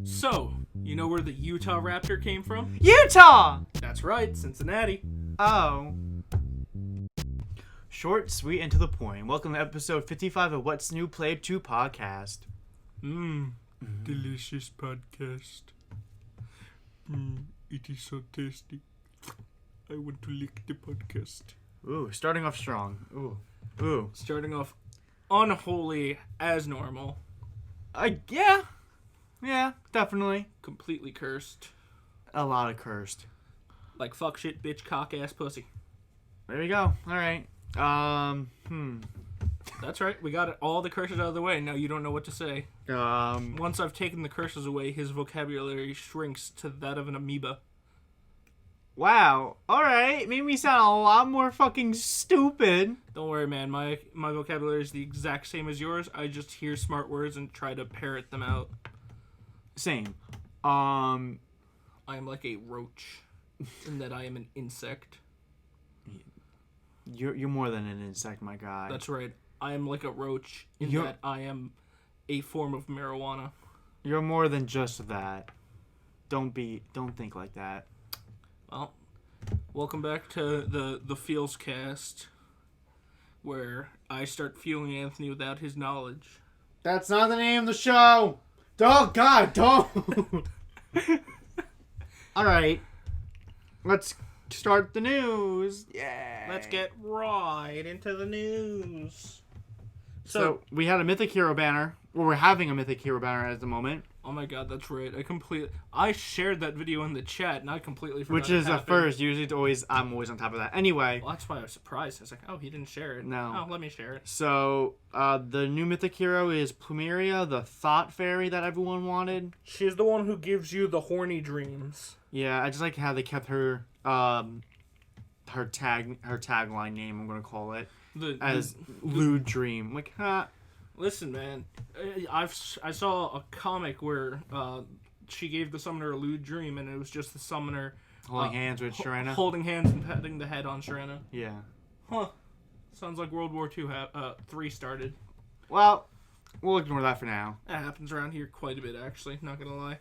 So, you know where the Utah Raptor came from? Utah! That's right, Cincinnati. Oh. Short, sweet, and to the point. Welcome to episode 55 of What's New Played 2 podcast. Delicious podcast. It is so tasty. I want to lick the podcast. Ooh, starting off strong. Ooh. Starting off unholy as normal. Yeah, definitely. Completely cursed. A lot of cursed. Like fuck, shit, bitch, cock, ass, pussy. There we go. Alright. That's right, we got all the curses out of the way. Now you don't know what to say. Once I've taken the curses away, his vocabulary shrinks to that of an amoeba. Wow. Alright. Made me sound a lot more fucking stupid. Don't worry, man. My vocabulary is the exact same as yours. I just hear smart words and try to parrot them out. Same. I am like a roach in that I am an insect. You're more than an insect, my guy. That's right. I am like a roach in that I am a form of marijuana. You're more than just that. Don't think like that. Well, welcome back to the Feels Cast, where I start fueling Anthony without his knowledge. That's not the name of the show. Oh God, don't. All right, let's start the news. Yeah. Let's get right into the news. So we had a Mythic Hero banner. Well, we're having a Mythic Hero banner at the moment. Oh my God, that's right. I shared that video in the chat, and I completely forgot. Which is a first. Usually, I'm always on top of that. Anyway. Well, that's why I was surprised. I was like, oh, he didn't share it. No. Oh, let me share it. So, the new Mythic Hero is Plumeria, the Thought Fairy that everyone wanted. She's the one who gives you the horny dreams. Yeah, I just like how they kept her, her tagline name, I'm gonna call it, as Lewd Dream. Like, huh? Listen, man, I saw a comic where she gave the summoner a lewd dream, and it was just the summoner Holding hands with Sharena. Holding hands and patting the head on Sharena. Yeah. Huh. Sounds like World War II 3 started. Well, we'll ignore that for now. That happens around here quite a bit, actually, not gonna lie.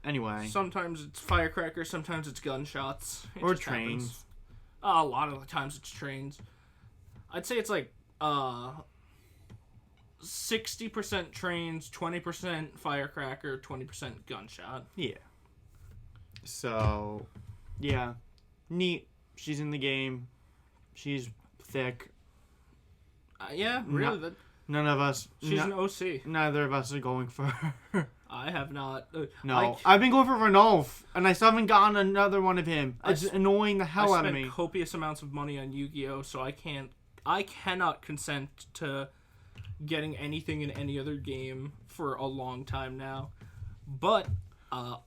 Anyway. Sometimes it's firecrackers, sometimes it's gunshots. Or trains. A lot of the times it's trains. I'd say it's like 60% trains, 20% firecracker, 20% gunshot. Yeah. So, yeah. Neat. She's in the game. She's thick. Yeah, really. None of us. She's an OC. Neither of us are going for her. I have not. No. I've been going for Ranulf, and I still haven't gotten another one of him. It's annoying the hell out of me. I spent copious amounts of money on Yu-Gi-Oh, so I cannot consent to getting anything in any other game for a long time now. But, I'll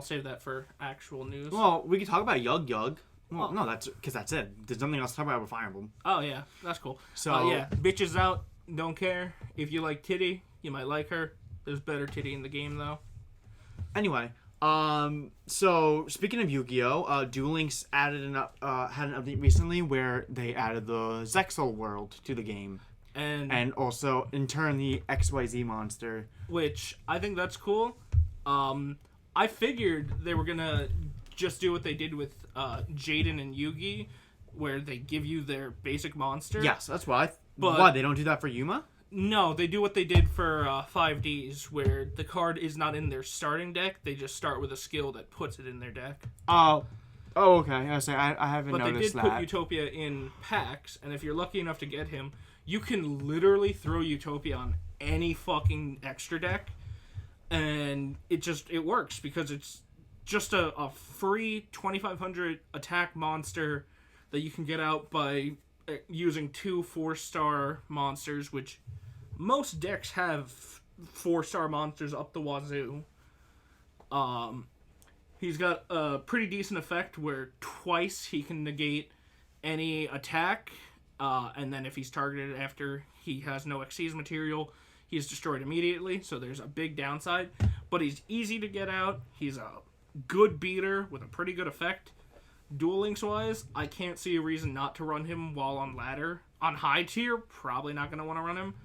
save that for actual news. Well, we can talk about Yug. Well, no, that's it. There's nothing else to talk about with Fire Emblem. Oh, yeah, that's cool. So, yeah, bitches out, don't care. If you like Titty, you might like her. There's better Titty in the game, though. Anyway, so speaking of Yu-Gi-Oh, Duel Links had an update recently where they added the Zexal world to the game. And also, in turn, the XYZ monster. Which, I think that's cool. I figured they were gonna just do what they did with Jaden and Yugi, where they give you their basic monster. Yes, that's why. Why, they don't do that for Yuma? No, they do what they did for 5Ds, where the card is not in their starting deck. They just start with a skill that puts it in their deck. Oh, okay. I haven't noticed that. But they did put Utopia in packs, and if you're lucky enough to get him, you can literally throw Utopia on any fucking extra deck, and it works because it's just a free 2,500 attack monster that you can get out by using 2 4-star monsters, which most decks have 4-star monsters up the wazoo. He's got a pretty decent effect where twice he can negate any attack, and then if he's targeted after he has no Xyz material, he's destroyed immediately, so there's a big downside. But he's easy to get out. He's a good beater with a pretty good effect. Duel Links wise, I can't see a reason not to run him while on ladder. On high tier, probably not going to want to run him,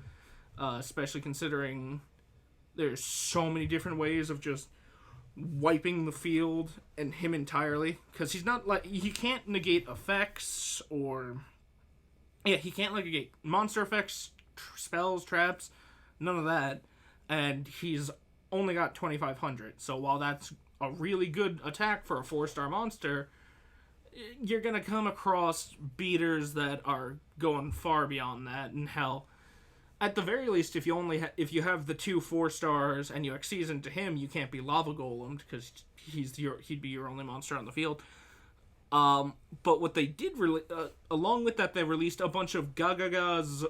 especially considering There's so many different ways of just wiping the field and him entirely, because he's not like, he can't negate effects or he can't like negate monster effects, spells, traps, none of that, and he's only got 2500. So while that's a really good attack for a 4-star monster, you're gonna come across beaters that are going far beyond that. And hell, at the very least, if you have the 2 4-stars and you Xyz into him, you can't be lava golemed because he'd be your only monster on the field. But what they did along with that, they released a bunch of Gagagas,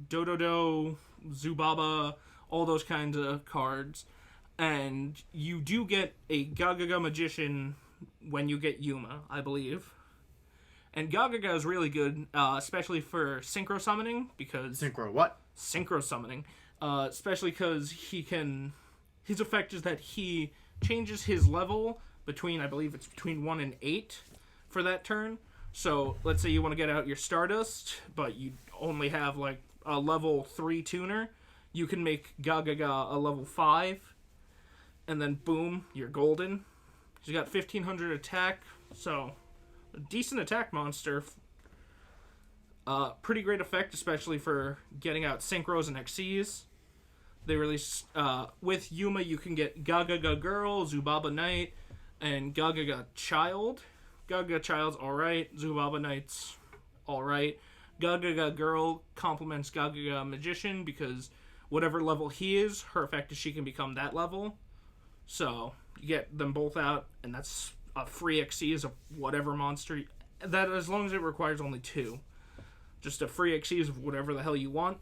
Dododo, Zubaba, all those kinds of cards, and you do get a Gagaga Magician when you get Yuma, I believe. And Gagaga is really good, especially for synchro summoning, because... Synchro what? Synchro summoning. Especially because his effect is that he changes his level between, I believe it's between 1 and 8 for that turn. So, let's say you want to get out your Stardust, but you only have, like, a level 3 tuner. You can make Gagaga a level 5, and then boom, you're golden. He's got 1500 attack, so... a decent attack monster. Pretty great effect, especially for getting out Synchros and Xyz. They released, with Yuma, you can get Gagaga Girl, Zubaba Knight, and Gagaga Child. Gagaga Child's alright, Zubaba Knight's alright. Gagaga Girl complements Gagaga Magician because whatever level he is, her effect is she can become that level. So, you get them both out, and that's a free Xyz of whatever monster that, as long as it requires only 2, just a free Xyz of whatever the hell you want.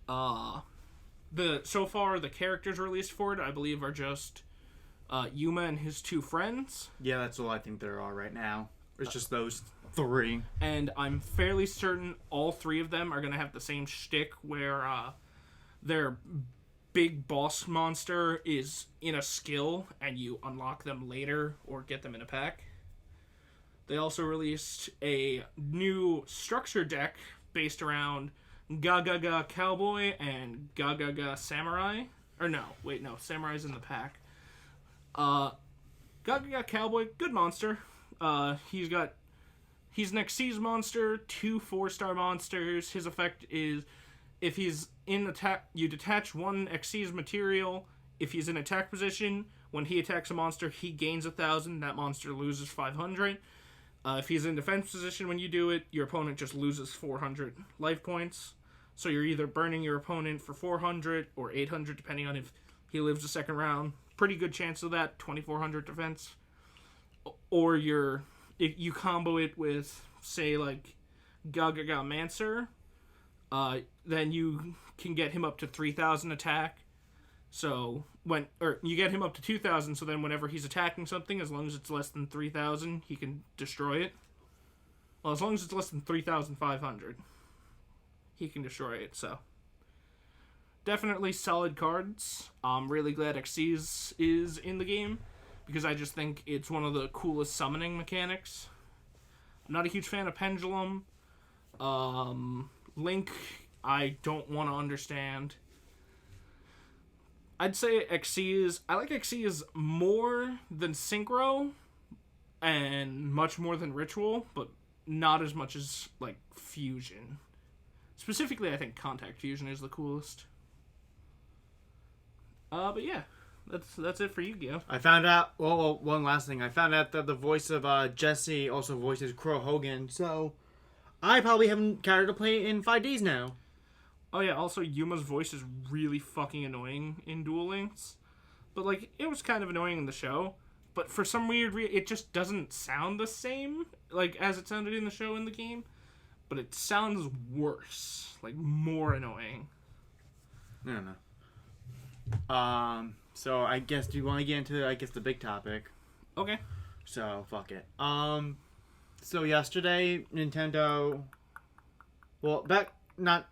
So far the characters released for it, I believe, are just Yuma and his 2 friends. Yeah, that's all I think there are right now. It's just those 3, and I'm fairly certain all 3 of them are gonna have the same shtick where their big boss monster is in a skill and you unlock them later or get them in a pack. They also released a new structure deck based around Gagaga Cowboy and Gagaga Samurai. Or no, wait, no, Samurai's in the pack. Gagaga Cowboy, good monster. He's an Xyz monster, 2 4-star monsters. His effect is, if he's in attack, you detach 1 Xyz material. If he's in attack position, when he attacks a monster, he gains 1,000. That monster loses 500. If he's in defense position when you do it, your opponent just loses 400 life points. So you're either burning your opponent for 400 or 800, depending on if he lives a second round. Pretty good chance of that, 2,400 defense. Or if you combo it with, say, like, Gagaga Mancer, then you can get him up to 3,000 attack. So you get him up to 2,000. So then whenever he's attacking something, as long as it's less than 3,000, he can destroy it. Well, as long as it's less than 3,500, he can destroy it. So definitely solid cards. I'm really glad Xyz is in the game because I just think it's one of the coolest summoning mechanics. I'm not a huge fan of Pendulum. Link, I don't want to understand. I'd say Xyz. I like Xyz more than Synchro, and much more than Ritual, but not as much as, like, Fusion. Specifically, I think Contact Fusion is the coolest. But yeah, that's it for Yu-Gi-Oh! I found out. Well, one last thing. I found out that the voice of Jesse also voices Crow Hogan, so I probably haven't cared to play it in 5 days now. Oh yeah, also Yuma's voice is really fucking annoying in Duel Links. But, like, it was kind of annoying in the show. But for some weird reason, it just doesn't sound the same, like, as it sounded in the show in the game. But it sounds worse. Like, more annoying. I don't know. So I guess, do you want to get into, the big topic? Okay. So, fuck it. So yesterday, Nintendo...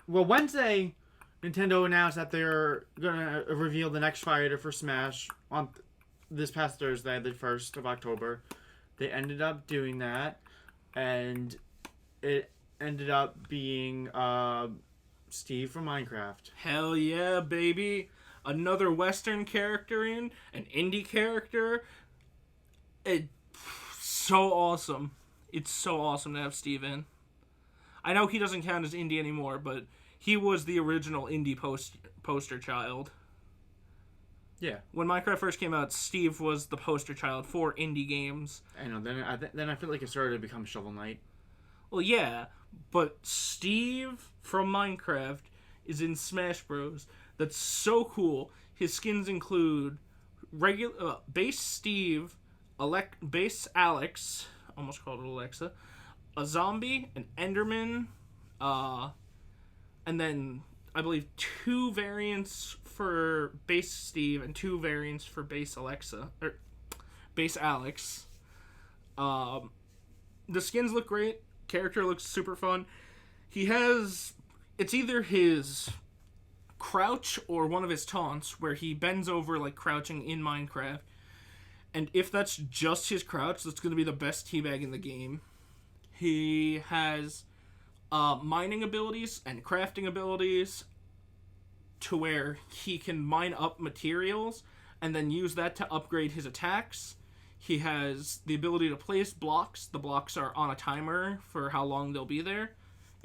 Wednesday, Nintendo announced that they're gonna reveal the next fighter for Smash on this past Thursday, the 1st of October. They ended up doing that, and it ended up being Steve from Minecraft. Hell yeah, baby. Another Western character an indie character. It's so awesome. It's so awesome to have Steve in. I know he doesn't count as indie anymore, but he was the original indie poster child. Yeah. When Minecraft first came out, Steve was the poster child for indie games. I know. Then I feel like it started to become Shovel Knight. Well, yeah, but Steve from Minecraft is in Smash Bros. That's so cool. His skins include regular base Steve, base Alex, almost called it Alexa, a zombie, an Enderman, and then I believe 2 variants for base Steve and 2 variants for base Alexa or base Alex. The skins look great. Character looks super fun. He has, it's either his crouch or one of his taunts where he bends over like crouching in Minecraft. And if that's just his crouch, that's going to be the best teabag in the game. He has mining abilities and crafting abilities to where he can mine up materials and then use that to upgrade his attacks. He has the ability to place blocks. The blocks are on a timer for how long they'll be there.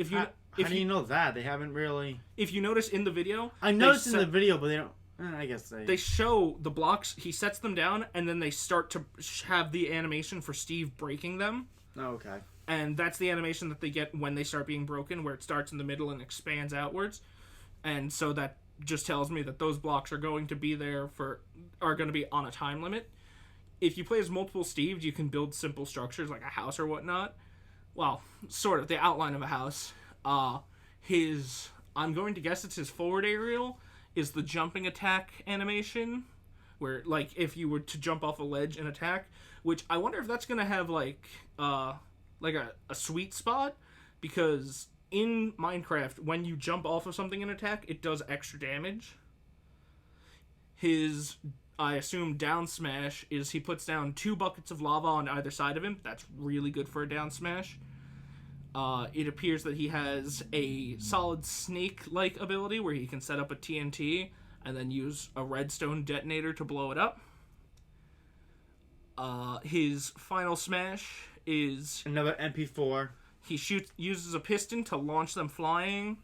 How do you know that? They haven't really... If you notice in the video... I noticed in the video, but they don't... I guess they... They show the blocks, he sets them down, and then they start to have the animation for Steve breaking them. Oh, okay. And that's the animation that they get when they start being broken, where it starts in the middle and expands outwards. And so that just tells me that those blocks are going to be there are going to be on a time limit. If you play as multiple Steves, you can build simple structures like a house or whatnot. Well, sort of, the outline of a house. I'm going to guess it's his forward aerial, is the jumping attack animation, where, like, if you were to jump off a ledge and attack, which I wonder if that's going to have, like a sweet spot, because in Minecraft, when you jump off of something and attack, it does extra damage. His, I assume, down smash is he puts down 2 buckets of lava on either side of him. That's really good for a down smash. It appears that he has a solid snake-like ability where he can set up a TNT and then use a redstone detonator to blow it up. His final smash is... another MP4. He uses a piston to launch them flying,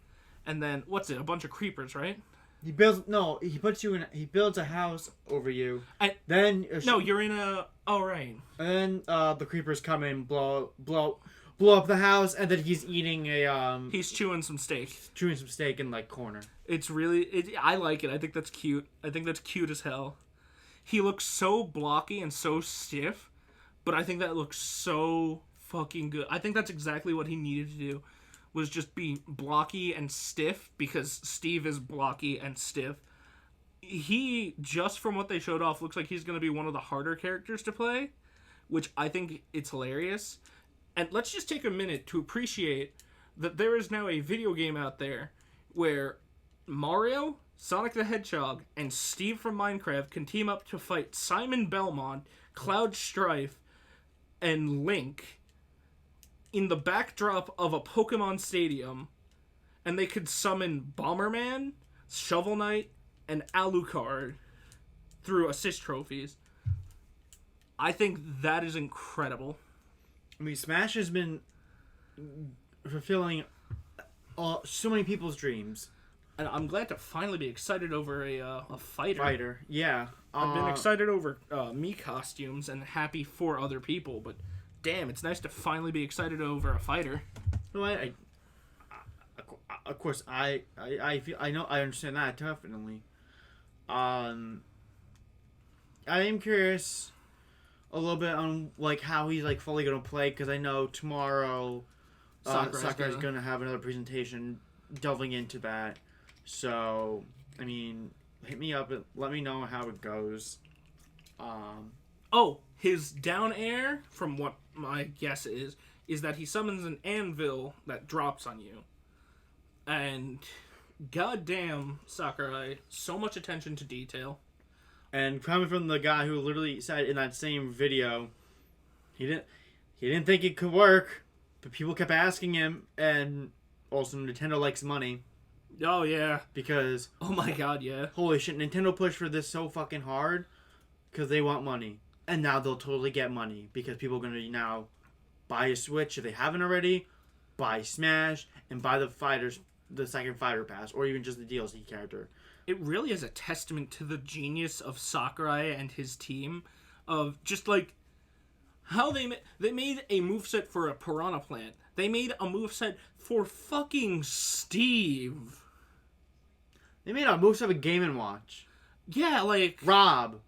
and then, what's it, a bunch of creepers, right? He builds a house over you. You're in a... Oh, right. And then the creepers come in, blow up the house, and then he's eating he's chewing some steak. In, like, corner. It's really... I like it. I think that's cute. I think that's cute as hell. He looks so blocky and so stiff, but I think that looks so fucking good. I think that's exactly what he needed to do, was just be blocky and stiff, because Steve is blocky and stiff. He, just from what they showed off, looks like he's going to be one of the harder characters to play, which I think it's hilarious. And let's just take a minute to appreciate that there is now a video game out there where Mario, Sonic the Hedgehog, and Steve from Minecraft can team up to fight Simon Belmont, Cloud Strife, and Link in the backdrop of a Pokemon Stadium, and they could summon Bomberman, Shovel Knight, and Alucard through assist trophies. I think that is incredible. I mean, Smash has been fulfilling so many people's dreams. And I'm glad to finally be excited over a fighter. Fighter, yeah. I've been excited over me costumes and happy for other people, but damn, it's nice to finally be excited over a fighter. No, of course, I understand that definitely. I am curious a little bit on like how he's like fully gonna play, because I know tomorrow Sakurai's gonna have another presentation delving into that. So, I mean, hit me up and let me know how it goes. His down air, from what my guess is that he summons an anvil that drops on you. And goddamn, Sakurai, so much attention to detail. And coming from the guy who literally said in that same video, he didn't think it could work, but people kept asking him, and also Nintendo likes money. Oh, yeah. Because... Oh, my God, yeah. Holy shit, Nintendo pushed for this so fucking hard because they want money. And now they'll totally get money because people are going to now buy a Switch if they haven't already, buy Smash, and buy the second Fighter Pass, or even just the DLC character. It really is a testament to the genius of Sakurai and his team of just, like, how they made a moveset for a Piranha Plant. They made a moveset for fucking Steve. They made a moveset of Game & Watch. Yeah, like... Rob.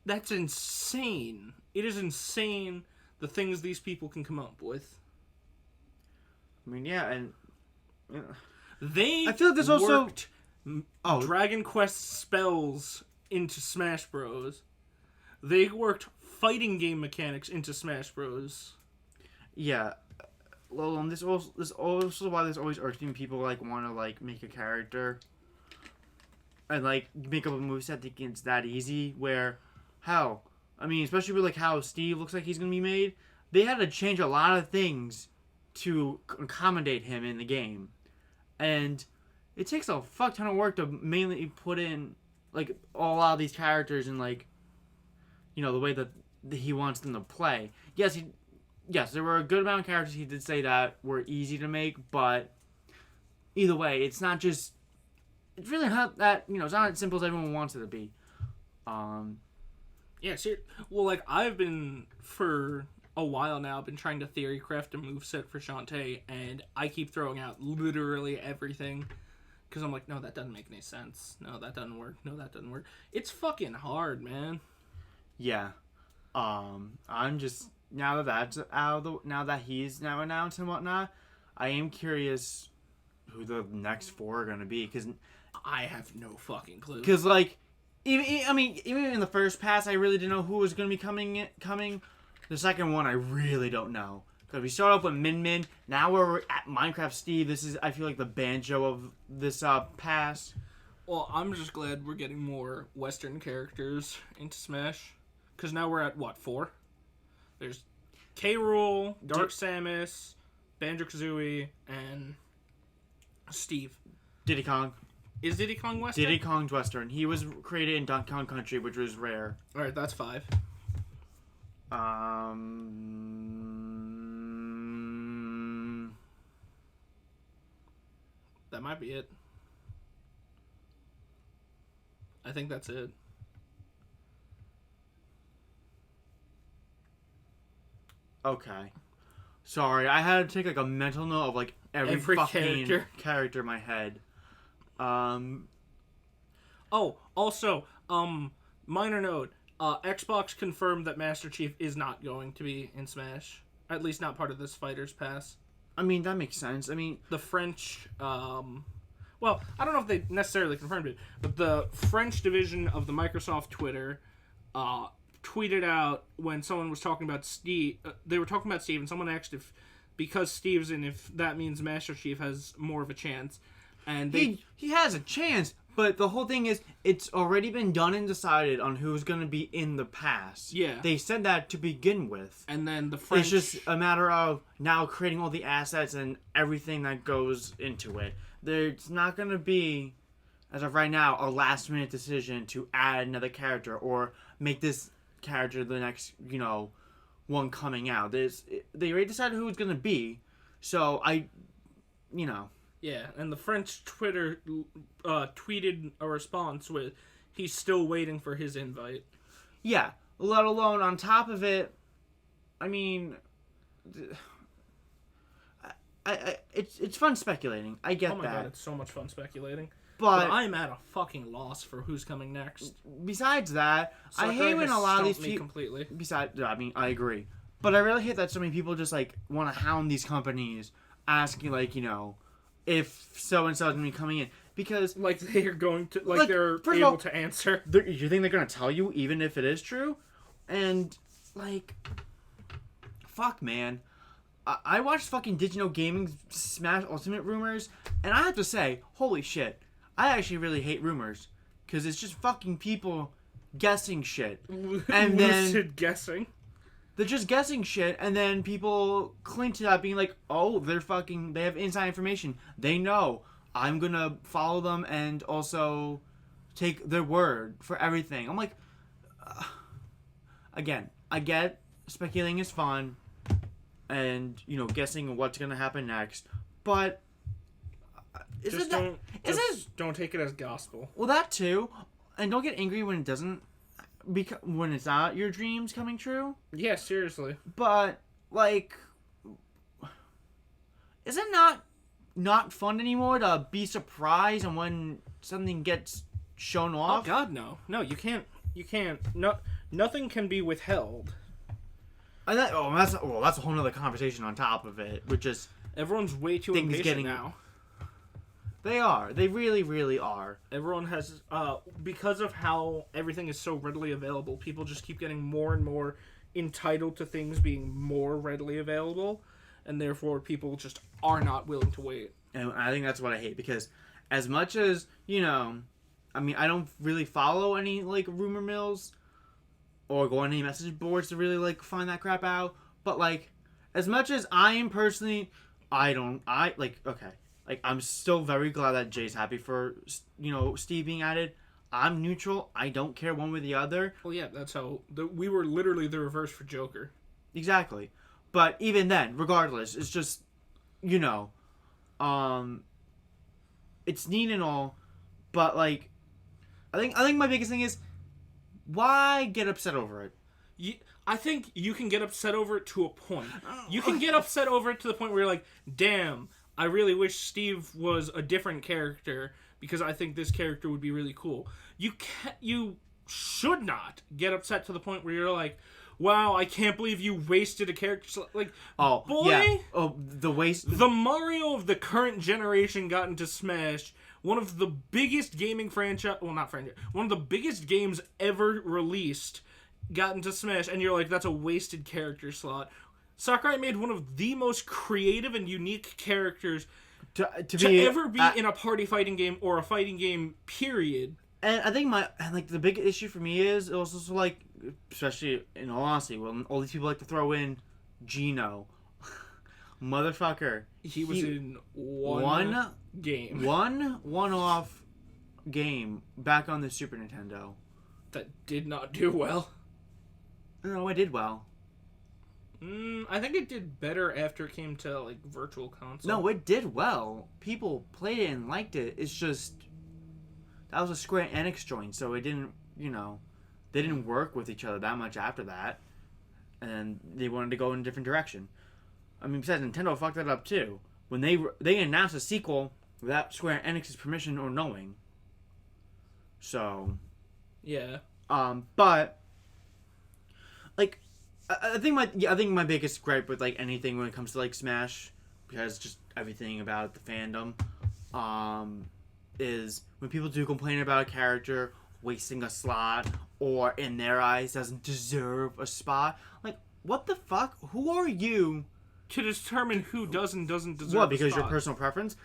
That's insane. It is insane the things these people can come up with. I mean, yeah, and... I feel like there's also... Dragon Quest spells into Smash Bros. They worked fighting game mechanics into Smash Bros. Yeah. Well, this also why there's always irks me people like want to like make a character and like make up a moveset that it's that easy. Where, hell, I mean, especially with like how Steve looks like he's gonna be made, they had to change a lot of things to accommodate him in the game, and it takes a fuck ton of work to mainly put in like a lot of these characters and like, you know, the way that he wants them to play. Yes, there were a good amount of characters he did say that were easy to make, but either way, it's really not that, you know, it's not as simple as everyone wants it to be. Yeah, well, like, I've been, for a while now, been trying to theory craft a moveset for Shantae, and I keep throwing out literally everything, because I'm like, no, that doesn't make any sense. No, that doesn't work. No, that doesn't work. It's fucking hard, man. Yeah. I'm just... Now that he's now announced and whatnot, I am curious who the next four are gonna be, because I have no fucking clue. Because like, even in the first pass, I really didn't know who was gonna be coming. The second one, I really don't know. Because we start off with Min Min. Now we're at Minecraft Steve. This is, I feel like, the Banjo of this pass. Well, I'm just glad we're getting more Western characters into Smash. Because now we're at, what, 4? There's K. Rool, Dark Samus, Banjo-Kazooie, and Steve. Diddy Kong. Is Diddy Kong Western? Diddy Kong's Western. He was created in Donkey Kong Country, which was rare. Alright, that's 5. That might be it. I think that's it. Okay. Sorry, I had to take like a mental note of like every fucking character in my head. Oh, also, minor note. Xbox confirmed that Master Chief is not going to be in Smash. At least not part of this Fighters Pass. I mean, that makes sense. I mean, the French, well, I don't know if they necessarily confirmed it, but the French division of the Microsoft Twitter, tweeted out when someone was talking about Steve. They were talking about Steve, and someone asked if, because Steve's in, if that means Master Chief has more of a chance. And he has a chance, but the whole thing is, it's already been done and decided on who's going to be in the pass. Yeah, they said that to begin with, and then the French. It's just a matter of now creating all the assets and everything that goes into it. There's not going to be, as of right now, a last-minute decision to add another character or make this character the next, you know, one coming out. They already decided who it's gonna be, so yeah, and the French Twitter tweeted a response with, he's still waiting for his invite. Yeah, let alone on top of it, I mean, it's fun speculating. I get that. Oh my god, it's so much fun speculating. But I'm at a fucking loss for who's coming next. Besides that, I hate when a lot of these people... completely. Besides, I mean, I agree. But I really hate that so many people just, like, want to hound these companies, asking, like, you know, if so-and-so is going to be coming in. Because... Like, they're going to... Like they're able to answer. You think they're going to tell you, even if it is true? And, like... Fuck, man. I watched fucking Digino Gaming Smash Ultimate rumors, and I have to say, holy shit. I actually really hate rumors, because it's just fucking people guessing shit. And then guessing. They're just guessing shit, and then people cling to that being like, oh, they have inside information. They know. I'm gonna follow them and also take their word for everything. I'm like, again, I get speculating is fun, and guessing what's gonna happen next, but don't take it as gospel. Well, that too, and don't get angry when it doesn't, when it's not your dreams coming true. Yeah, seriously. But like, is it not fun anymore to be surprised and when something gets shown off? Oh God, no, you can't. No, nothing can be withheld. And that's a whole nother conversation on top of it, which is everyone's way too impatient now. They are. They really, really are. Everyone has, because of how everything is so readily available, people just keep getting more and more entitled to things being more readily available, and therefore people just are not willing to wait. And I think that's what I hate, because as much as, I don't really follow any, like, rumor mills or go on any message boards to really, like, find that crap out, but, like, as much as I am personally, I'm still very glad that Jay's happy for, Steve being added. I'm neutral. I don't care one way or the other. Well, yeah, that's how... we were literally the reverse for Joker. Exactly. But even then, regardless, it's just, it's neat and all, but, like, I think my biggest thing is, why get upset over it? I think you can get upset over it to a point. You can get upset over it to the point where you're like, damn... I really wish Steve was a different character because I think this character would be really cool. You should not get upset to the point where you're like, wow, I can't believe you wasted a character. Like, boy, yeah. The waste. The Mario of the current generation got into Smash, one of the biggest gaming franchise, well, not franchise, one of the biggest games ever released got into Smash, and you're like, that's a wasted character slot. Sakurai made one of the most creative and unique characters to ever be in a party fighting game or a fighting game, period. And I think the big issue for me is also like, especially in all honesty, when all these people like to throw in Gino. Motherfucker. He was in one game. One one-off game back on the Super Nintendo. That did not do well. No, it did well. I think it did better after it came to, like, Virtual Console. No, it did well. People played it and liked it. It's just... that was a Square Enix joint, so it didn't, they didn't work with each other that much after that. And they wanted to go in a different direction. I mean, besides, Nintendo fucked that up, too. When they announced a sequel without Square Enix's permission or knowing. So... yeah. But... like... I think my biggest gripe with like anything when it comes to like Smash, because just everything about the fandom, is when people do complain about a character wasting a slot or in their eyes doesn't deserve a spot. Like, what the fuck? Who are you to determine who does and doesn't deserve? What? Because your personal preference?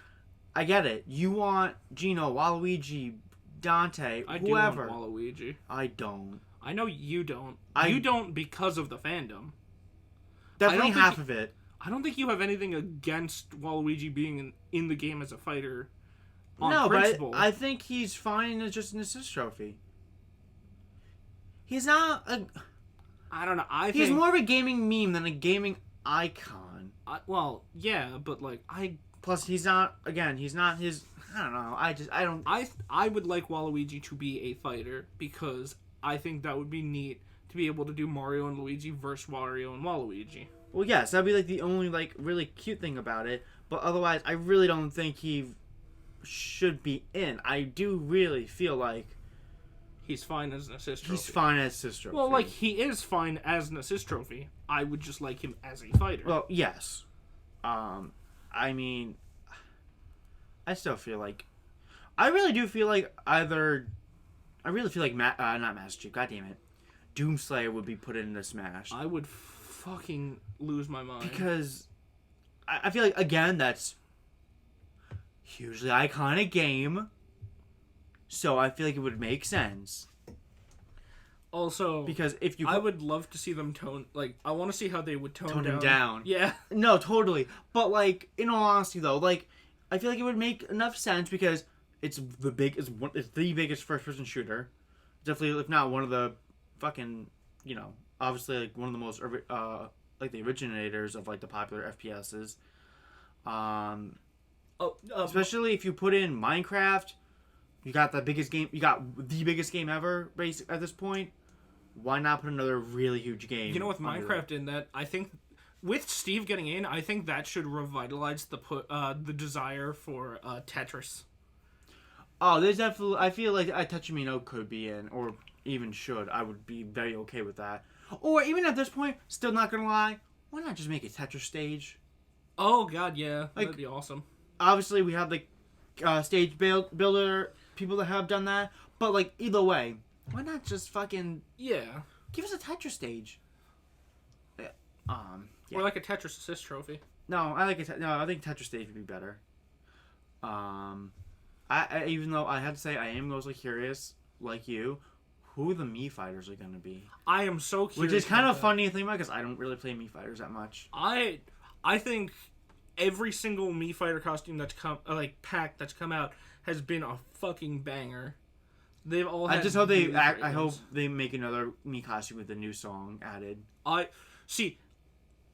I get it. You want Gino, Waluigi, Dante, whoever. I do want Waluigi. I don't. I know you don't. You don't because of the fandom. Definitely half of it. I don't think you have anything against Waluigi being in the game as a fighter. On principle. But I think he's fine as just an assist trophy. He's not a... I don't know. He's more of a gaming meme than a gaming icon. Well, yeah, but like Plus, he's not. Again, he's not his. I don't know. I don't. I would like Waluigi to be a fighter because I think that would be neat to be able to do Mario and Luigi versus Wario and Waluigi. Well, yes, that'd be like the only like really cute thing about it. But otherwise, I really don't think he should be in. I do really feel like he's fine as an assist trophy. He's fine as assist trophy. Well, like he is fine as an assist trophy. I would just like him as a fighter. Well, yes. I mean, I still feel like I really do feel like either. I really feel like not Master Chief. God damn it, Doomslayer would be put into Smash. I would fucking lose my mind because I feel like again that's hugely iconic game. So I feel like it would make sense. Also, because if you, I would love to see them tone. Like, I want to see how they would tone him down. Yeah. No, totally. But like, in all honesty, though, like, I feel like it would make enough sense because it's the biggest first-person shooter. Definitely, if not one of the fucking, obviously like one of the most like the originators of like the popular FPSs. Especially if you put in Minecraft, you got the biggest game. You got the biggest game ever, at this point. Why not put another really huge game? With Minecraft in that, I think with Steve getting in, I think that should revitalize the desire for Tetris. Oh, there's definitely. I feel like Tetrimino could be in, or even should. I would be very okay with that. Or even at this point, still not gonna lie, why not just make a Tetris stage? Oh God, yeah, that'd be awesome. Obviously, we have the stage builder people that have done that, but like either way, why not just fucking give us a Tetris stage? Yeah. Or like a Tetris assist trophy. No, I think Tetris stage would be better. I even though I have to say I am mostly curious, like you, who the Mii fighters are going to be. I am so curious. Which is kind of funny to think about because I don't really play Mii fighters that much. I think every single Mii fighter costume that's pack that's come out has been a fucking banger. They've all. I hope they make another Mii costume with the new song added. I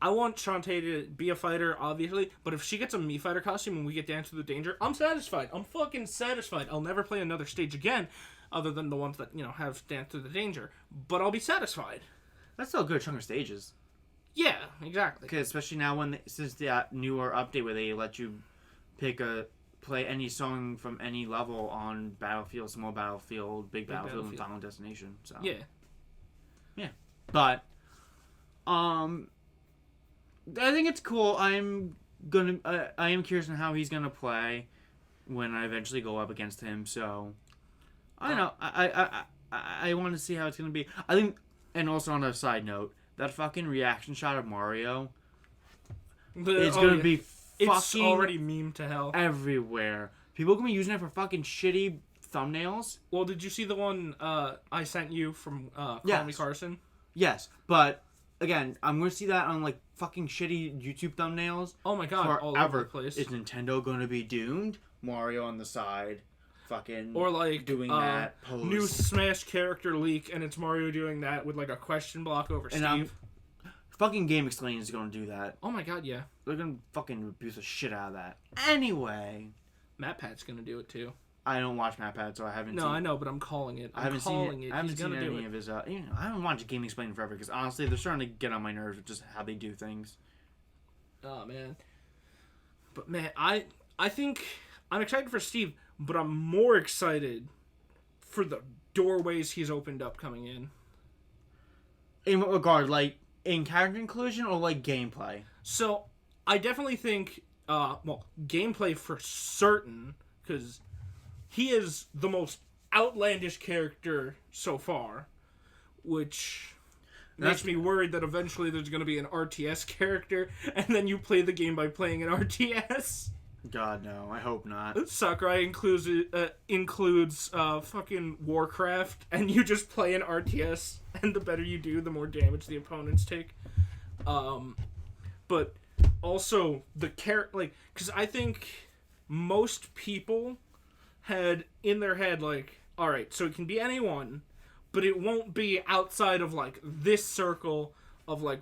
want Shantae to be a fighter, obviously, but if she gets a Mii fighter costume and we get Dance Through the Danger, I'm satisfied. I'm fucking satisfied. I'll never play another stage again, other than the ones that, have Dance Through the Danger. But I'll be satisfied. That's still a good chunk of stages. Yeah, exactly. Because especially now since the newer update where they let you play any song from any level on Battlefield, Small Battlefield, Big Battlefield, and Final Destination. So yeah, but I think it's cool. I am curious on how he's gonna play when I eventually go up against him. So I don't know. I want to see how it's gonna be. I think, and also on a side note, that fucking reaction shot of Mario is gonna be it's already meme to hell everywhere. People are gonna be using it for fucking shitty thumbnails. Well, did you see the one I sent you from Call Me Carson? Yes, but again, I'm gonna see that on like fucking shitty YouTube thumbnails. Oh my God, all over the place. Is Nintendo gonna be doomed? Mario on the side, fucking or like doing that pose. New Smash character leak, and it's Mario doing that with like a question block over Steve. Fucking Game Explain is gonna do that. Oh my God, yeah. They're gonna fucking abuse the shit out of that. Anyway, MatPat's gonna do it too. I don't watch MatPat, so I haven't. No, I know, but I'm calling it. I haven't seen any of his. I haven't watched Game Explain forever because honestly, they're starting to get on my nerves with just how they do things. Oh man, but man, I think I'm excited for Steve, but I'm more excited for the doorways he's opened up coming in. In what regard, like in character inclusion or like gameplay? So I definitely think, gameplay for certain because he is the most outlandish character so far, which makes me worried that eventually there's going to be an RTS character, and then you play the game by playing an RTS. God, no. I hope not. Sakurai includes fucking Warcraft, and you just play an RTS, and the better you do, the more damage the opponents take. But also, the because I think most people had in their head like, all right, so it can be anyone, but it won't be outside of like this circle of like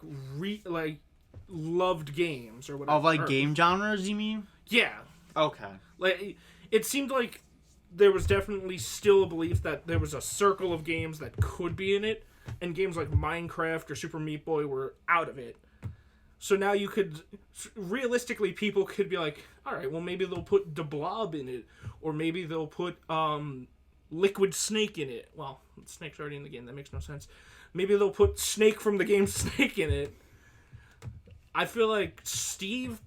loved games or whatever. Of like game genres, you mean? Yeah. Okay. Like it seemed like there was definitely still a belief that there was a circle of games that could be in it, and games like Minecraft or Super Meat Boy were out of it. So now you could, realistically, people could be like, all right, well, maybe they'll put Da Blob in it, or maybe they'll put Liquid Snake in it. Well, Snake's already in the game. That makes no sense. Maybe they'll put Snake from the game Snake in it. I feel like Steve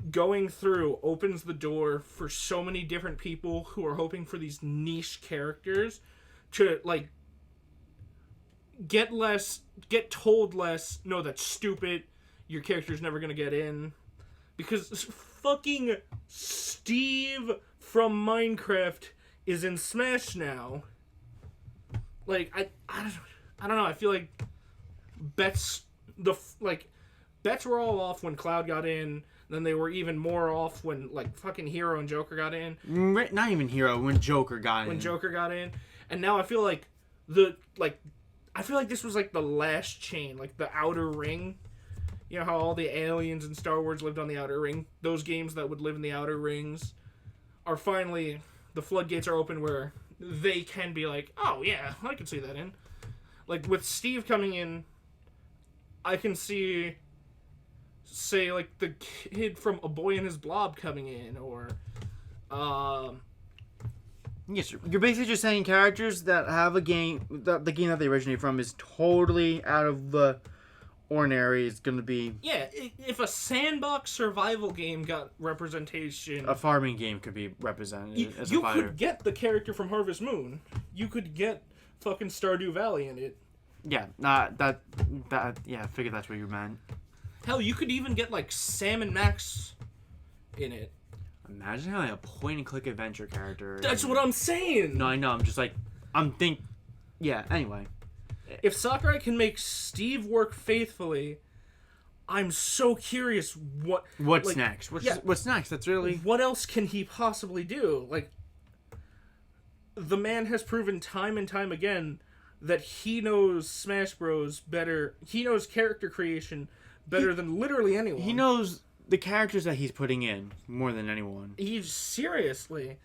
going through opens the door for so many different people who are hoping for these niche characters to, like, get told less, no, that's stupid, your character's never gonna get in. Because fucking Steve from Minecraft is in Smash now. Like, I don't know, I feel like bets were all off when Cloud got in. Then they were even more off when like fucking Hero and Joker got in. Not even Hero, when Joker got in. When Joker got in, and now I feel like I feel like this was like the last chain, like the Outer Ring. You know how all the aliens in Star Wars lived on the Outer Ring? Those games that would live in the Outer Rings are finally, the floodgates are open where they can be like, oh yeah, I can see that in. Like with Steve coming in, I can see, say, like the kid from A Boy and His Blob coming in, or yes, you're basically just saying characters that have a game, that the game that they originate from is totally out of the ordinary. Is going to be... Yeah, if a sandbox survival game got representation... A farming game could be represented as a you fighter. could get the character from Harvest Moon. You could get fucking Stardew Valley in it. Yeah, yeah, I figured that's what you meant. Hell, you could even get, like, Sam and Max in it. Imagine having a point-and-click adventure character. That's what I'm saying! No, I know, I'm just like... Yeah, anyway. If Sakurai can make Steve work faithfully, I'm so curious What's next? What's next? That's really... What else can he possibly do? Like, the man has proven time and time again that he knows Smash Bros. Better. He knows character creation better than literally anyone. He knows the characters that he's putting in more than anyone. He's seriously.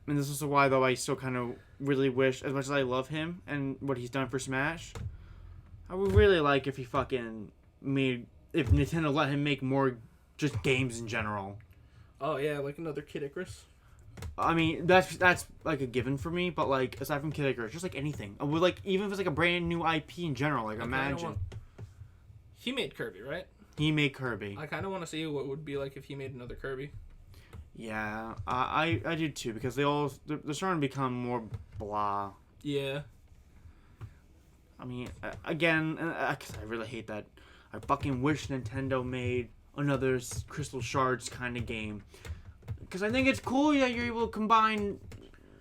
And this is why, though, I still kind of really wish, as much as I love him and what he's done for Smash, I would really like if he fucking if Nintendo let him make more just games in general. Oh, yeah, like another Kid Icarus. I mean, that's like a given for me, but like, aside from Kid Icarus, just like anything. I would like, even if it's like a brand new IP in general, like imagine. He made Kirby, right? He made Kirby. I kind of want to see what it would be like if he made another Kirby. Yeah, I do too, because they're starting to become more blah. Yeah. I mean, again, cause I really hate that. I fucking wish Nintendo made another Crystal Shards kind of game. Because I think it's cool that you're able to combine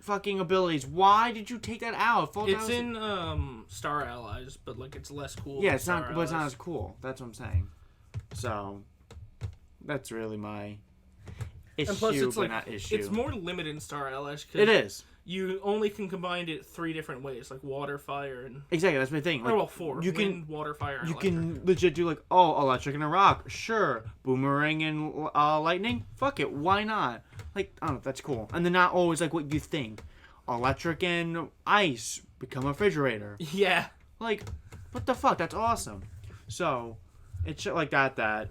fucking abilities. Why did you take that out? It's in Star Allies, but like it's less cool. Yeah, it's not as cool. That's what I'm saying. So, that's really my issue, and plus it's but like, not issue. It's more limited in Star Allies. It is. You only can combine it 3 different ways, like water, fire, and... Exactly, that's my thing. Like, well, 4. You Wind, water, fire, and electric. You can legit do like, oh, electric and a rock. Sure. Boomerang and lightning? Fuck it, why not? Like, I don't know, that's cool. And they're not always like what you think. Electric and ice become a refrigerator. Yeah. Like, what the fuck? That's awesome. So, it's shit like that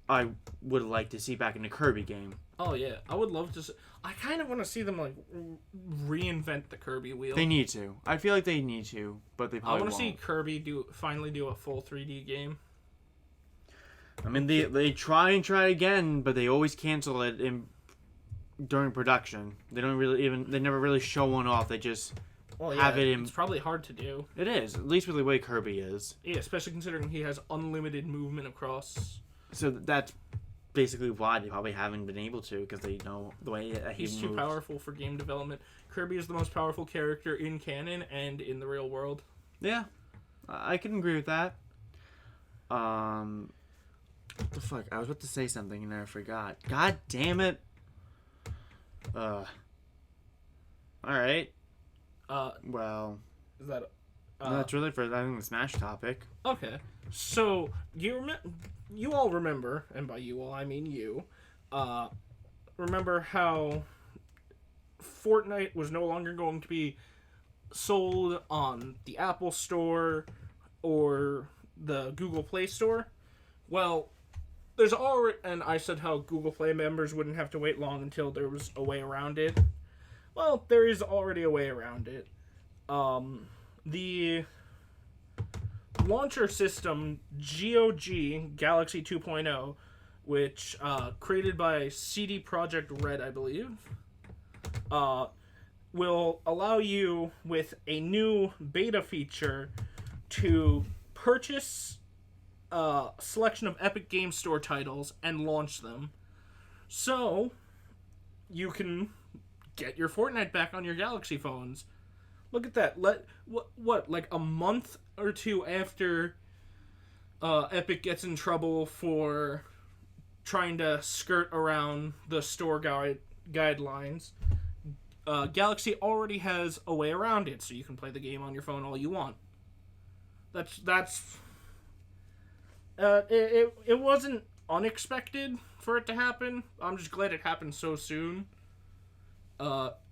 I would like to see back in the Kirby game. Oh, yeah. I would love to see... I kind of want to see them, like, reinvent the Kirby wheel. They need to. I feel like they need to, but they probably won't. I want to see Kirby finally do a full 3D game. I mean, they try again, but they always cancel it during production. They don't really they never really show one off. They just have it in... It's probably hard to do. It is, at least with the way Kirby is. Yeah, especially considering he has unlimited movement across... So that's basically why they probably haven't been able to, because they know the way he's too powerful for game development. Kirby is the most powerful character in canon and in the real world. Yeah, I can agree with that. What the fuck? I was about to say something and I forgot. God damn it. Alright. Well... Is that... no, that's really for, I think, the Smash topic. Okay. So, you all remember, and by you all I mean you, remember how Fortnite was no longer going to be sold on the Apple Store or the Google Play Store? Well, there's already... And I said how Google Play members wouldn't have to wait long until there was a way around it. Well, there is already a way around it. The launcher system GOG Galaxy 2.0, which created by CD Projekt Red, I believe, will allow you with a new beta feature to purchase a selection of Epic Games Store titles and launch them. So you can get your Fortnite back on your Galaxy phones. Look at that. Like a month or two after Epic gets in trouble for trying to skirt around the store guidelines. Galaxy already has a way around it, so you can play the game on your phone all you want. It wasn't unexpected for it to happen. I'm just glad it happened so soon.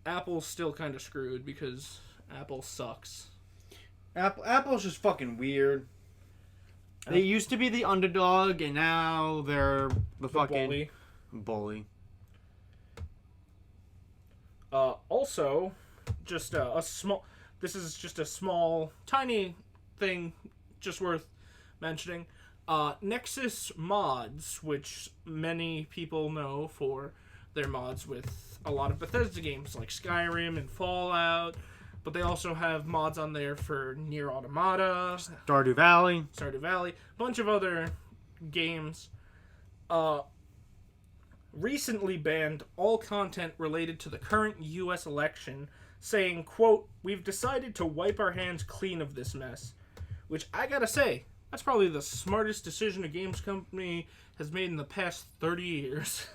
Apple's still kind of screwed because Apple sucks. Apple's just fucking weird. They used to be the underdog, and now they're the fucking bully. Also, just a small... This is just a small, tiny thing just worth mentioning. Nexus Mods, which many people know for their mods with a lot of Bethesda games like Skyrim and Fallout, but they also have mods on there for Nier Automata, Stardew Valley, a bunch of other games. Recently banned all content related to the current U.S. election, saying, quote, "We've decided to wipe our hands clean of this mess." Which, I gotta say, that's probably the smartest decision a games company has made in the past 30 years.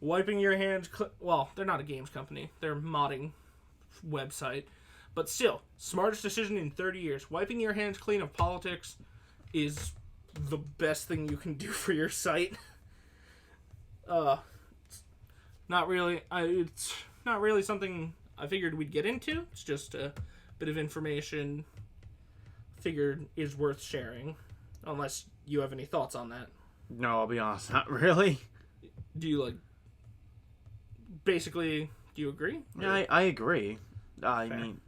Wiping your hands... well, they're not a games company. They're a modding website. But still, smartest decision in 30 years. Wiping your hands clean of politics is the best thing you can do for your site. It's not really something I figured we'd get into. It's just a bit of information figured is worth sharing, unless you have any thoughts on that. No, I'll be honest, not really. Do you basically, do you agree? Yeah, I agree. I mean,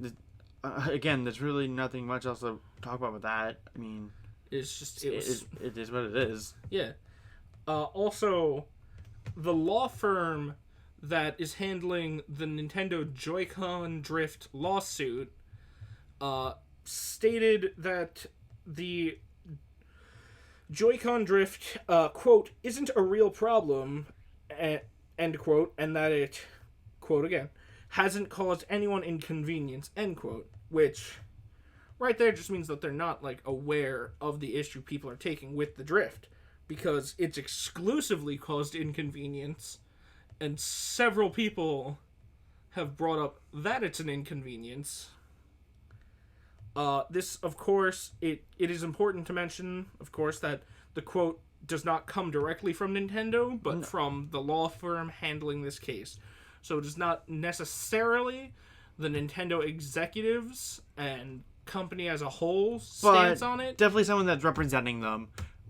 again, there's really nothing much else to talk about with that. I mean, it is what it is. Yeah. Also, the law firm that is handling the Nintendo Joy-Con Drift lawsuit stated that the Joy-Con Drift, quote, "isn't a real problem," end quote, and that it, quote again, "hasn't caused anyone inconvenience," end quote, which right there just means that they're not, aware of the issue people are taking with the Drift, because it's exclusively caused inconvenience, and several people have brought up that it's an inconvenience. This, of course, it is important to mention, of course, that the quote does not come directly from Nintendo, but from the law firm handling this case. So it is not necessarily the Nintendo executives and company as a whole stance on it. Definitely someone that's representing them,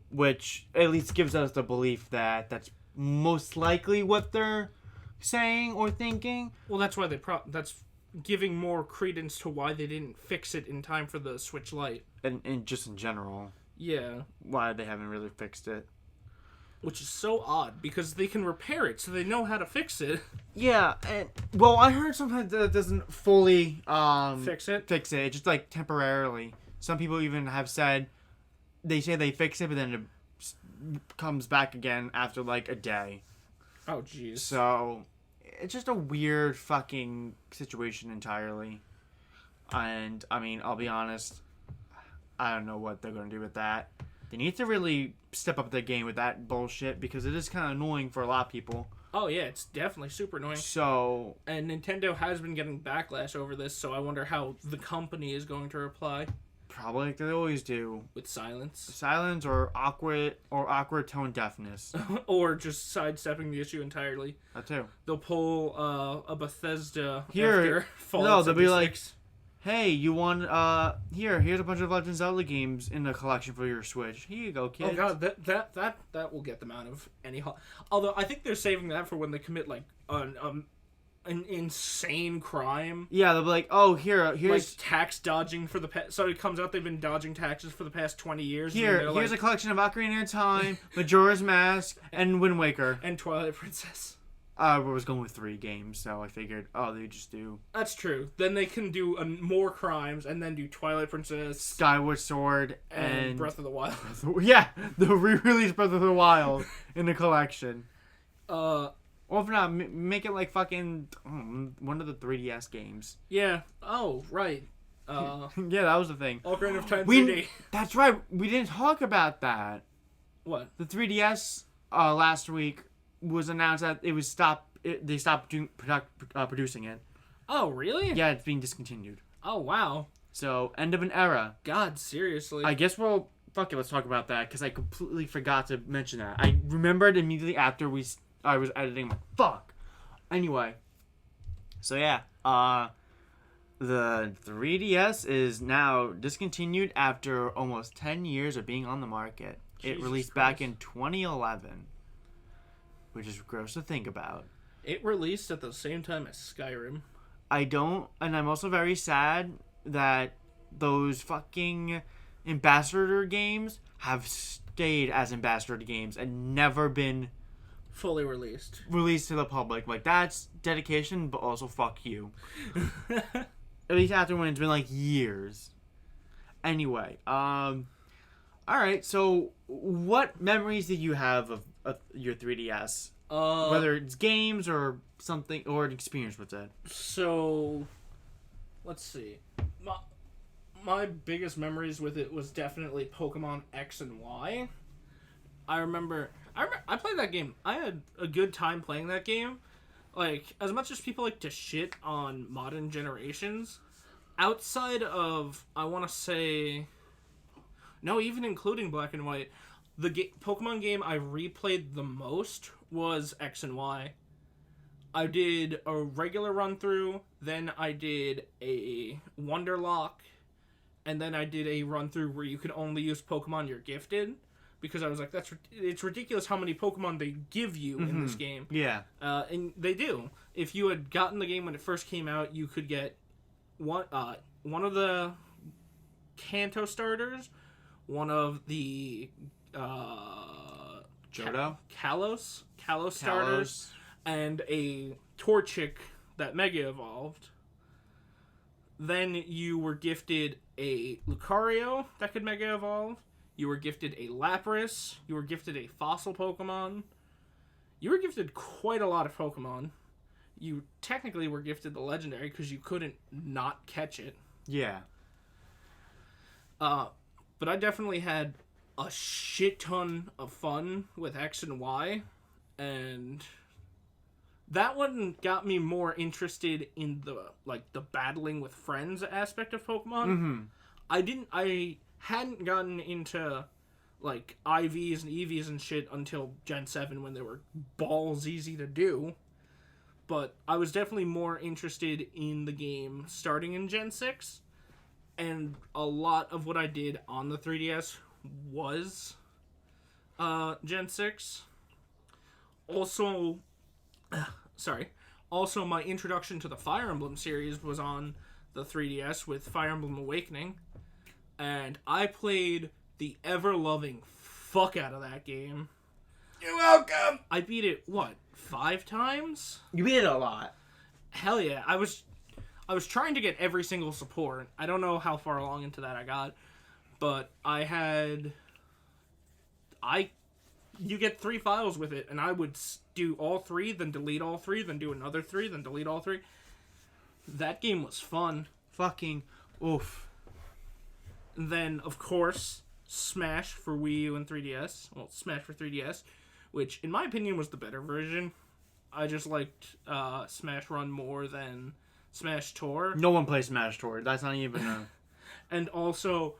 which at least gives us the belief that that's most likely what they're saying or thinking. Well, that's why that's giving more credence to why they didn't fix it in time for the Switch Lite. And just in general. Yeah. Why they haven't really fixed it. Which is so odd, because they can repair it, so they know how to fix it. Yeah, and, well, I heard sometimes that it doesn't fully fix it, just temporarily. Some people even have said they say they fix it, but then it comes back again after a day. Oh, jeez. So it's just a weird fucking situation entirely. And I mean, I'll be honest, I don't know what they're going to do with that. They need to really step up their game with that bullshit, because it is kind of annoying for a lot of people. Oh yeah, it's definitely super annoying. So, and Nintendo has been getting backlash over this, so I wonder how the company is going to reply. Probably like they always do. With silence. Silence or awkward tone deafness. Or just sidestepping the issue entirely. That too. They'll pull a Bethesda here. No, they'll be like, "Hey, you want here's a bunch of Legend of Zelda games in the collection for your Switch. Here you go, kids." Oh god, that will get them out of any although I think they're saving that for when they commit an insane crime. Yeah, they'll be like, "Oh, here's tax dodging for the past." So it comes out they've been dodging taxes for the past 20 years. Here's a collection of Ocarina of Time, Majora's Mask, and Wind Waker, and Twilight Princess. I was going with 3 games, so I figured, they just do. That's true. Then they can do more crimes, and then do Twilight Princess, Skyward Sword, and Breath of the Wild. Yeah, the re-released Breath of the Wild in the collection. Or if not, make it fucking one of the 3DS games. Yeah. Oh, right. Yeah, that was the thing. Ocarina of Time 3D. That's right. We didn't talk about that. What? The 3DS last week was announced that it was they stopped producing it. Oh, really? Yeah, it's being discontinued. Oh, wow. So, end of an era. God, seriously. I guess fuck it, let's talk about that, because I completely forgot to mention that. I remembered immediately after I was editing. My fuck. Anyway. So, yeah. The 3DS is now discontinued after almost 10 years of being on the market. It released back in 2011. Which is gross to think about. It released at the same time as Skyrim. And I'm also very sad that those fucking ambassador games have stayed as ambassador games and never been fully released to the public. Like, that's dedication, but also fuck you. At least after when it's been like years. Anyway, alright, so what memories did you have of your 3DS? Whether it's games or something, or an experience with it. So, let's see. My biggest memories with it was definitely Pokemon X and Y. I remember I played that game. I had a good time playing that game. Like, as much as people like to shit on modern generations, outside of, I want to say, no, even including Black and White, the Pokemon game I replayed the most was X and Y. I did a regular run through, then I did a Wonderlock, and then I did a run through where you could only use Pokemon you're gifted, because I was like, it's ridiculous how many Pokemon they give you in this game. Yeah. And they do. If you had gotten the game when it first came out, you could get one of the Kanto starters, one of the Johto? Kalos starters, and a Torchic that Mega Evolved. Then you were gifted a Lucario that could Mega Evolve. You were gifted a Lapras. You were gifted a Fossil Pokemon. You were gifted quite a lot of Pokemon. You technically were gifted the Legendary because you couldn't not catch it. Yeah. But I definitely had a shit ton of fun with X and Y, and that one got me more interested in the battling with friends aspect of Pokemon. I hadn't gotten into like IVs and EVs and shit until Gen 7 when they were balls easy to do. But I was definitely more interested in the game starting in Gen 6. And a lot of what I did on the 3DS was Gen 6. Also, my introduction to the Fire Emblem series was on the 3DS with Fire Emblem Awakening. And I played the ever-loving fuck out of that game. You're welcome! I beat it, 5 times? You beat it a lot. Hell yeah. I was trying to get every single support. I don't know how far along into that I got. But you get 3 files with it, and I would do all 3, then delete all 3, then do another 3, then delete all 3. That game was fun. Fucking oof. And then, of course, Smash for Wii U and 3DS. Well, Smash for 3DS, which, in my opinion, was the better version. I just liked Smash Run more than Smash Tour. No one plays Smash Tour. That's not even a... And also,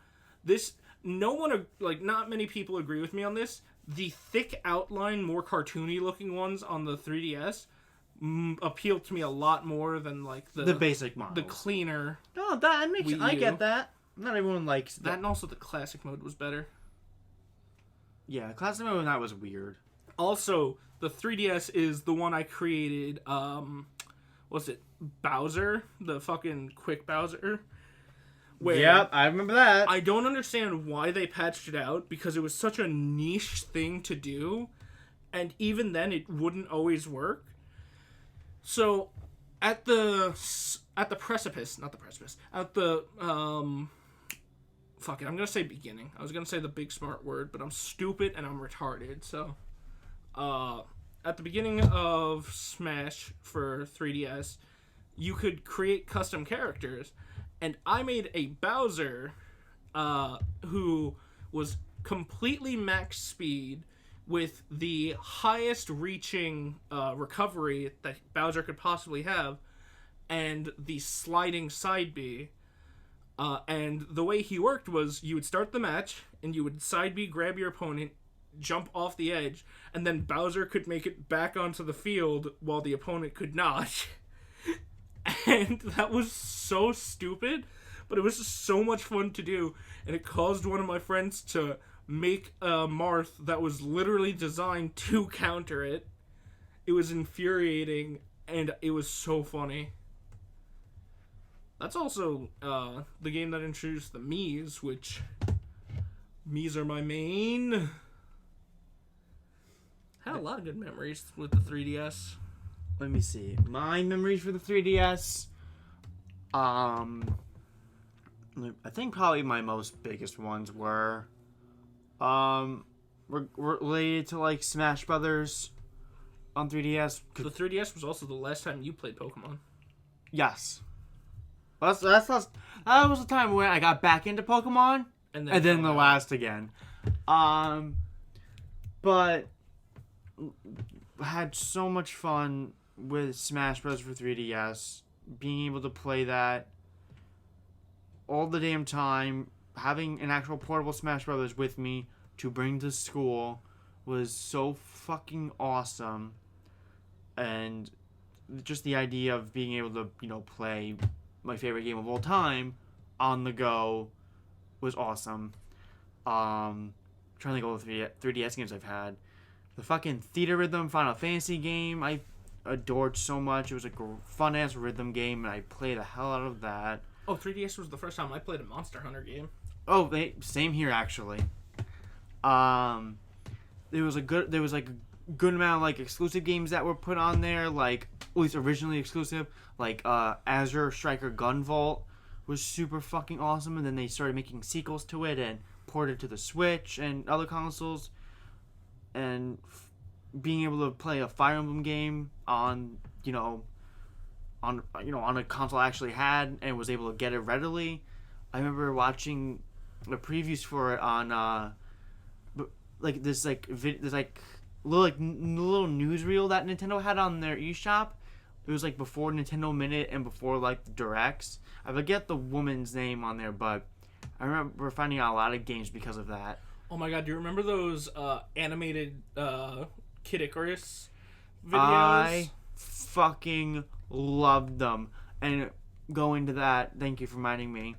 not many people agree with me on this. The thick outline, more cartoony looking ones on the 3DS appealed to me a lot more than like the basic models. The cleaner. No, that makes Wii U. I get that. Not everyone likes that, and also the classic mode was better. Yeah, classic mode that was weird. Also, the 3DS is the one I created. Was it Bowser, the fucking quick Bowser? Yep, I remember that. I don't understand why they patched it out, because it was such a niche thing to do, and even then it wouldn't always work. So, at the precipice, not the precipice, at the, fuck it, I'm gonna say beginning. I was gonna say the big smart word, but I'm stupid and I'm retarded, so, at the beginning of Smash for 3DS, you could create custom characters. and I made a Bowser who was completely max speed with the highest reaching recovery that Bowser could possibly have, and the sliding side B. And the way he worked was you would start the match, and you would side B grab your opponent, jump off the edge, and then Bowser could make it back onto the field while the opponent could not. And that was so stupid, but it was just so much fun to do, and it caused one of my friends to make a Marth that was literally designed to counter it. It was infuriating, and it was so funny. That's also the game that introduced the Miis, which Miis are my main. Had a lot of good memories with the 3DS. Let me see. My memories for the 3DS. I think probably my most biggest ones were related to like Smash Brothers on 3DS. The 3DS was also the last time you played Pokemon. Yes. That was the time when I got back into Pokemon, and then the last again. But had so much fun with Smash Bros. For 3DS, being able to play that all the damn time, having an actual portable Smash Brothers with me to bring to school was so fucking awesome. And just the idea of being able to, play my favorite game of all time on the go was awesome. Trying to think of all the 3DS games I've had. The fucking Theater Rhythm Final Fantasy game I adored so much. It was a fun ass rhythm game, and I played the hell out of that. Oh, 3DS was the first time I played a Monster Hunter game. Oh, same here actually. There was a good amount of like exclusive games that were put on there, like at least originally exclusive, like Azure Striker Gunvolt was super fucking awesome, and then they started making sequels to it and ported to the Switch and other consoles, and being able to play a Fire Emblem game on a console I actually had and was able to get it readily. I remember watching the previews for it on this little newsreel that Nintendo had on their eShop. It was like before Nintendo Minute and before like the Directs. I forget the woman's name on there, but I remember finding out a lot of games because of that. Oh my god, do you remember those animated Kid Icarus videos? I fucking loved them. And going to that, thank you for reminding me.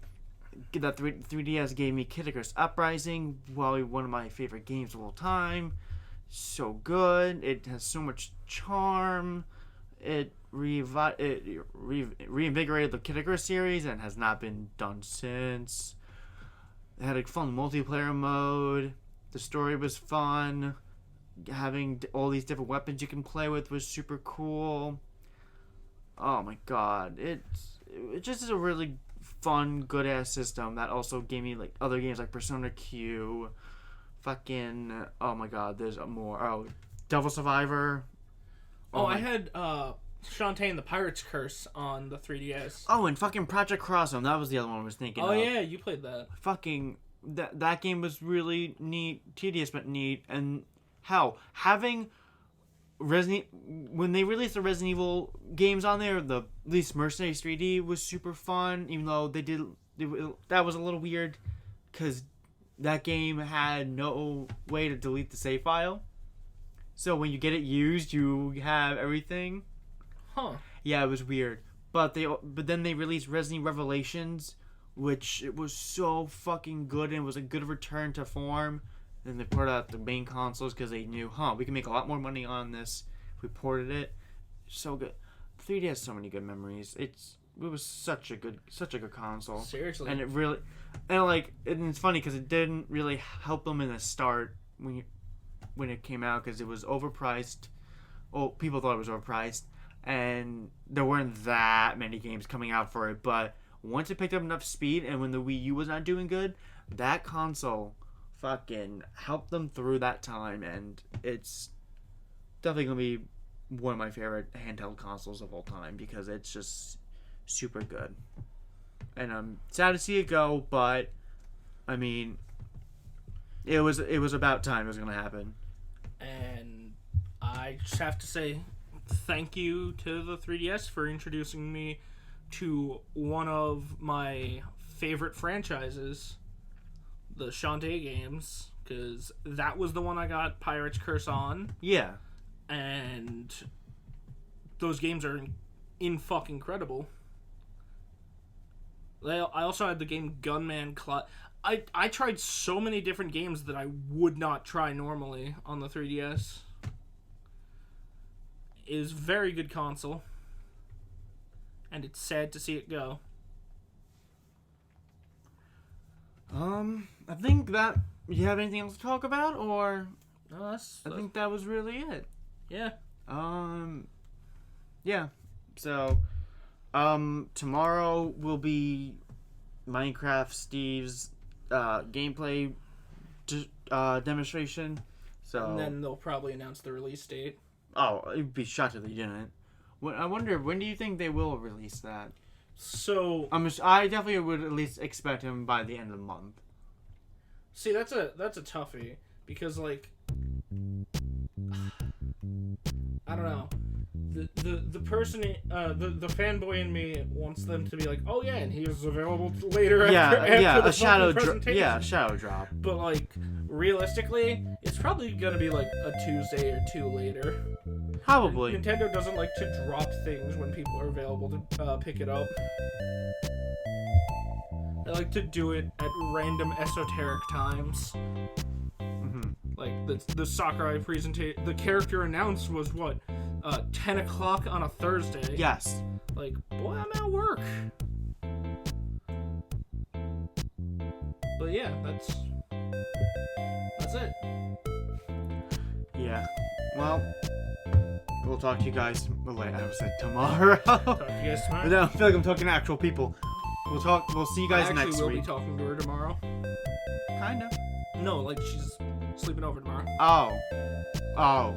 That 3DS gave me Kid Icarus Uprising, probably one of my favorite games of all time. So good. It has so much charm. It reinvigorated the Kid Icarus series and has not been done since. It had a fun multiplayer mode. The story was fun. Having all these different weapons you can play with was super cool. Oh my god. It just is a really fun, good ass system that also gave me like other games like Persona Q. Fucking, oh my god, there's more. Oh, Devil Survivor. I had Shantae and the Pirate's Curse on the 3DS. Oh, and fucking Project Crosszone. That was the other one I was thinking of. Oh yeah, you played that. Fucking, that game was really neat, tedious but neat. And hell, having when they released the Resident Evil games on there, at least Mercenaries 3D was super fun, even though that was a little weird, because that game had no way to delete the save file. So when you get it used, you have everything. Huh. Yeah, it was weird. But then they released Resident Evil Revelations, which it was so fucking good and was a good return to form. Then they ported out the main consoles because they knew, we can make a lot more money on this if we ported it. So good. 3D has so many good memories. It was such a good console. Seriously. And it's funny because it didn't really help them in the start when it came out, because it was overpriced. Well, people thought it was overpriced, and there weren't that many games coming out for it. But once it picked up enough speed, and when the Wii U was not doing good, that console fucking helped them through that time, and it's definitely gonna be one of my favorite handheld consoles of all time because it's just super good. and I'm sad to see it go. But I mean, it was about time it was gonna happen. And I just have to say thank you to the 3DS for introducing me to one of my favorite franchises, the Shantae games, because that was the one I got Pirate's Curse on. Yeah. And those games are in fucking incredible. I also had the game Gunman Club. I tried so many different games that I would not try normally on the 3DS. It is a very good console. And it's sad to see it go. I think that... You have anything else to talk about, or... No, I think that was really it. Yeah. Yeah. So, tomorrow will be Minecraft Steve's gameplay demonstration. So, and then they'll probably announce the release date. Oh, it'd be shocked if they didn't. I wonder, when do you think they will release that? So I definitely would at least expect him by the end of the month. See, that's a toughie, because like I don't know. The person the fanboy in me wants them to be like, oh yeah, and he is available later. After the shadow drop. But like realistically, it's probably gonna be like a Tuesday or two later. Probably. Nintendo doesn't like to drop things when people are available to pick it up. They like to do it at random esoteric times. Mm-hmm. Like the Sakurai presentation, the character announced was what, 10 o'clock on a Thursday. Yes. Like, boy, I'm at work. But yeah, that's it. Yeah. Well, we'll talk to you guys later. I was like tomorrow. Talk to you guys tomorrow. But now I feel like I'm talking to actual people. We'll see you guys next will week. Be talking to her tomorrow. Kind of. No, like she's sleeping over tomorrow. Oh.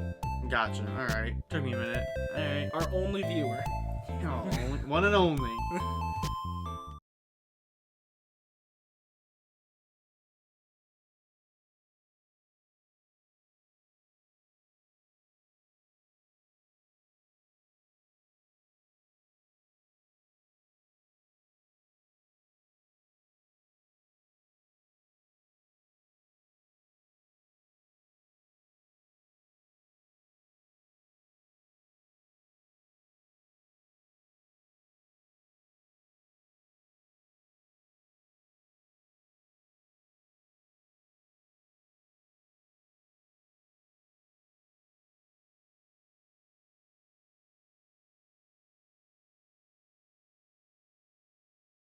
Gotcha. Alright. Took me a minute. Alright. Our only viewer. Oh, one and only.